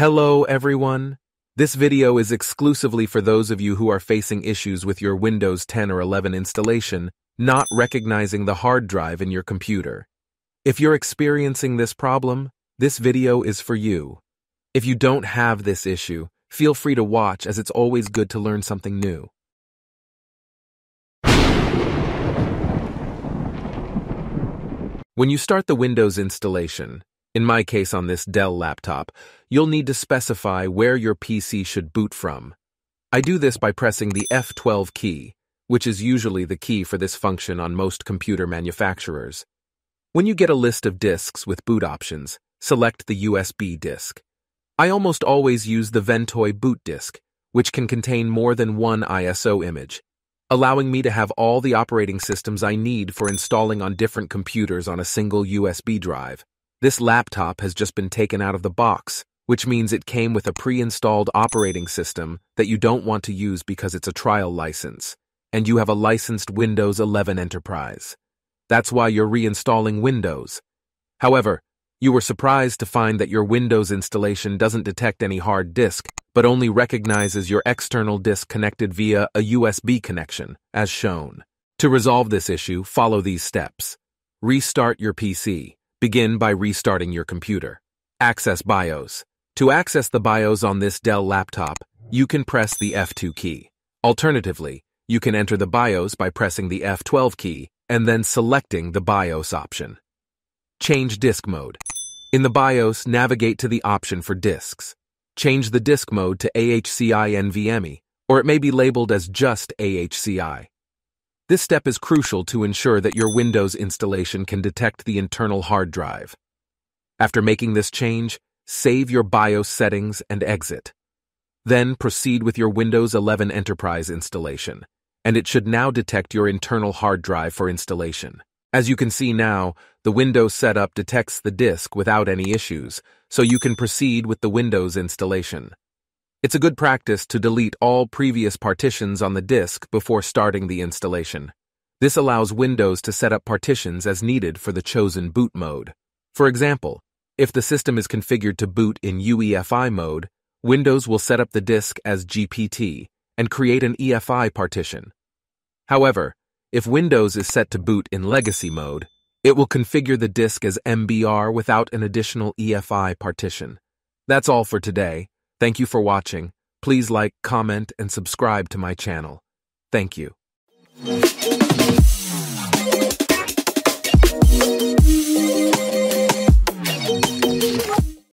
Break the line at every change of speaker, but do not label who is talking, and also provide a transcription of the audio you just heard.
Hello everyone. This video is exclusively for those of you who are facing issues with your Windows 10 or 11 installation not recognizing the hard drive in your computer. If you're experiencing this problem, this video is for you. If you don't have this issue, feel free to watch as it's always good to learn something new. When you start the Windows installation, in my case on this Dell laptop, you'll need to specify where your PC should boot from. I do this by pressing the F12 key, which is usually the key for this function on most computer manufacturers. When you get a list of disks with boot options, select the USB disk. I almost always use the Ventoy boot disk, which can contain more than one ISO image, allowing me to have all the operating systems I need for installing on different computers on a single USB drive. This laptop has just been taken out of the box, which means it came with a pre-installed operating system that you don't want to use because it's a trial license, and you have a licensed Windows 11 Enterprise. That's why you're reinstalling Windows. However, you were surprised to find that your Windows installation doesn't detect any hard disk, but only recognizes your external disk connected via a USB connection, as shown. To resolve this issue, follow these steps. Restart your PC. Begin by restarting your computer. Access BIOS. To access the BIOS on this Dell laptop, you can press the F2 key. Alternatively, you can enter the BIOS by pressing the F12 key and then selecting the BIOS option. Change disk mode. In the BIOS, navigate to the option for disks. Change the disk mode to AHCI NVMe, or it may be labeled as just AHCI. This step is crucial to ensure that your Windows installation can detect the internal hard drive. After making this change, save your BIOS settings and exit. Then proceed with your Windows 11 Enterprise installation, and it should now detect your internal hard drive for installation. As you can see now, the Windows setup detects the disk without any issues, so you can proceed with the Windows installation. It's a good practice to delete all previous partitions on the disk before starting the installation. This allows Windows to set up partitions as needed for the chosen boot mode. For example, if the system is configured to boot in UEFI mode, Windows will set up the disk as GPT and create an EFI partition. However, if Windows is set to boot in legacy mode, it will configure the disk as MBR without an additional EFI partition. That's all for today. Thank you for watching. Please like, comment, and subscribe to my channel. Thank you.